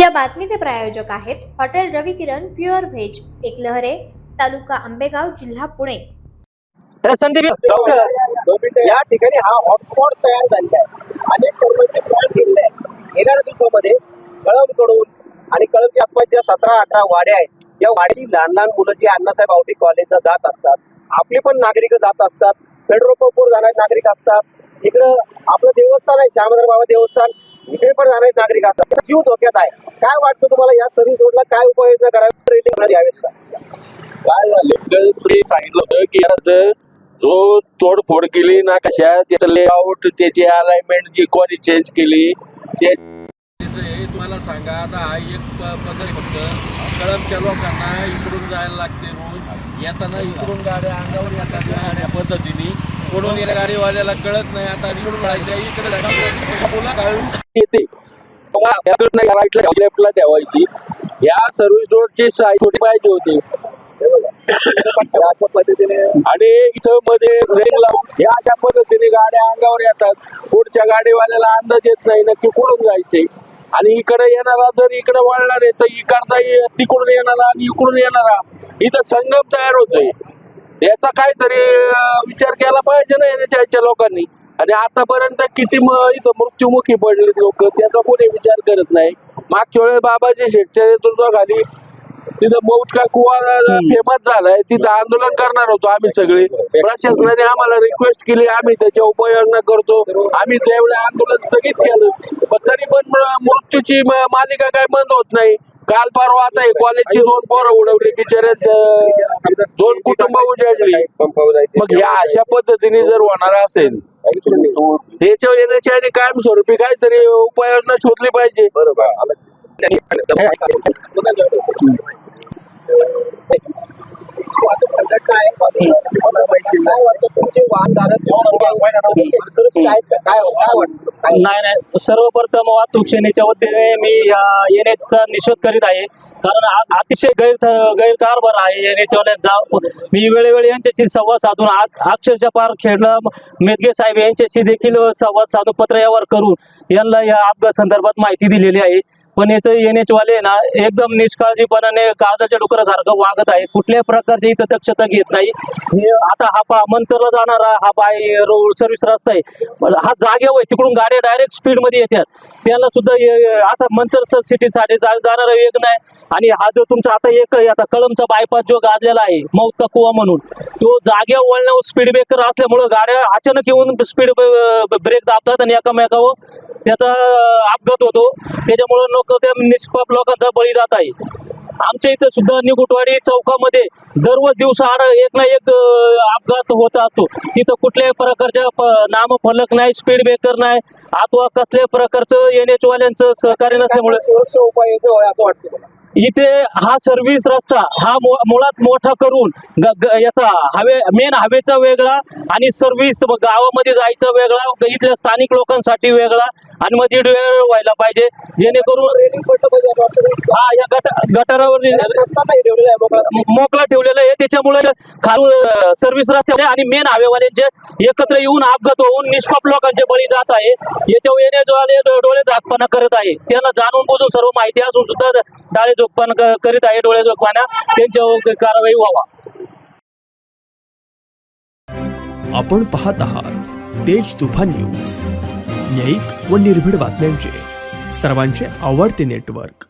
या बातमीचे प्रायोजक आहेत हॉटेल रवी किरण प्युअर व्हेज, एकलहरे, तालुका आंबेगाव, जिल्हा पुणे। या ठिकाणी हा हॉटस्पॉट तयार झालेला आहे। अनेक कर्मचारी प्लॅन केलेले आहे। येणाऱ्या दिवसामध्ये कळमकडून आणि कळमच्या आसपासच्या 17-18 वाड्या आहेत, या वाड्याची लहान लहान मुलं जी अण्णासाहेब आवटी कॉलेजला जात असतात, आपली पण नागरिक जात असतात, पेट्रोल पंपवर जाणारे नागरिक असतात, इकडं आपलं देवस्थान आहे श्यामधर बाबा देवस्थान, इकडे पण जाणारे नागरिक असतात। जीव धोक्यात आहे। काय वाटतं तुम्हाला या सर्व्हिस रोडला काय उपाययोजना करावी, ट्रेनिंग द्यावेत का? काय झाले सांगितलं होतं की जो तोडफोड केली ना कशा त्याचं लेआउट त्याची अलाइनमेंट जी कोणी चेंज केली ते तुम्हाला सांगा। आता हा एक पद्धत फक्त कळमच्या लोकांना इकडून जायला लागते, रोज येताना इकडून गाड्या अंगावर येतात या पद्धतीने, पुढून येण्या गाडीवाल्याला कळत नाही आता इकडून जायचं इकडे येते लेफ्टला ठेवायची। या सर्व्हिस रोडची साईज छोटी पाहिजे होती अशा पद्धतीने, आणि इथं मध्ये रेंग लावून ह्या अशा पद्धतीने गाड्या अंगावर येतात, पुढच्या गाडीवाल्याला अंदाज येत नाही नक्की कुठून जायचे, आणि इकडे येणारा जर इकडे वळणार आहे तर इकडचा तिकडून येणारा आणि इकडून येणारा इथं संगम तयार होतोय। याचा काहीतरी विचार केला पाहिजे ना याच्या लोकांनी। आणि आतापर्यंत किती इथं मृत्युमुखी पडले लोक, त्याचा कोणी विचार करत नाही। मागच्या वेळेस बाबाजी शेठच्या नेतृत्वाखाली तिथं मौटका कुवा फेमस झालाय, तिथं आंदोलन करणार होतो आम्ही सगळे। प्रशासनाने आम्हाला रिक्वेस्ट केली, आम्ही त्याच्या उपाययोजना करतो, आम्ही त्यावेळेस आंदोलन स्थगित केलं, पण तरी पण मृत्यूची मालिका काय बंद होत नाही। काल परवा आता कॉलेजची 2 पोरं उडवली, बिचाऱ्यात 2 कुटुंब उजाडली। मग या अशा पद्धतीने जर होणार असेल त्याच्यावर येण्याची आणि कायमस्वरूपी काहीतरी उपाययोजना शोधली पाहिजे। बरोबर। संघटना आहे, काय वाटतं तुमचे वाहनधारक काय वाटतं? नाही, सर्वप्रथम वाहतूक सेनेच्या वतीने मी एनएचचा निषेध करीत आहे, कारण अतिशय गैरकारभार आहे एनएचवाल्यांचा। मी वेळोवेळी यांच्याशी संवाद साधून अक्षरशः पार खेळणं मेदगे साहेब यांच्याशी देखील संवाद साधून पत्रव्यवहार करून यांना या अपघात संदर्भात माहिती दिलेली आहे, पण याचं एनएचवाले ना एकदम निष्काळजीपणाने काळजाच्या डुकरासारखं वागत आहे, कुठल्याही प्रकारची इथं दक्षता घेत नाही। आता हा मंचरला जाणारा हा बाय रोड सर्व्हिस रस्ता आहे, हा जागेवर तिकडून गाड्या डायरेक्ट स्पीड मध्ये येतात, त्याला सुद्धा असा मंचर सिटीसाठी जाणारा वेग नाही। आणि हा जो तुमचा आता कळमचा बायपास जो गाजलेला आहे मौतका कुवा म्हणून, तो जागेवर वळण्यावर स्पीड ब्रेकर असल्यामुळे गाड्या अचानक येऊन स्पीड ब्रेक दाबतात आणि एकामेकावर त्याचा अपघात होतो, त्याच्यामुळे लोक त्या निष्पाप लोकांचा बळी जात आहे। आमच्या इथं सुद्धा निगुटवाडी चौकामध्ये दररोज दिवसाआड एक ना एक अपघात होत असतो, तिथं कुठल्याही प्रकारच्या नामफलक नाही, स्पीड ब्रेकर नाही, अथवा कसल्याही प्रकारचं एनएच वाल्यांचं सहकार्य नसल्यामुळे सुरक्षा उपाय असं वाटतं इथे हा सर्व्हिस रस्ता हा मुळात मोठा करून याचा मेन हवेचा वेगळा आणि सर्व्हिस गावामध्ये जायचा वेगळा, इथल्या स्थानिक लोकांसाठी वेगळा, आणि मध्ये वेळ व्हायला पाहिजे, जेणेकरून हा या गटारावर मोकळा ठेवलेला आहे, त्याच्यामुळे खालून सर्व्हिस रस्त्याने आणि मेन हवेवाल्यांचे एकत्र येऊन अपघात होऊन निष्पाप लोकांचे बळी जात आहे। याच्यावर येण्याचे डोळे झाकपणा करत आहे, त्यांना जाणून बुजून सर्व माहिती असून सुद्धा डाळे जोगपाना करीत आहे, डोळे जोगपाना त्यांच्यावर कारवाई व्हावा। आपण पाहत आहात तेज तुफान न्यूज, न्यायिक व निर्भीड बातम्यांचे सर्वांचे आवडते नेटवर्क।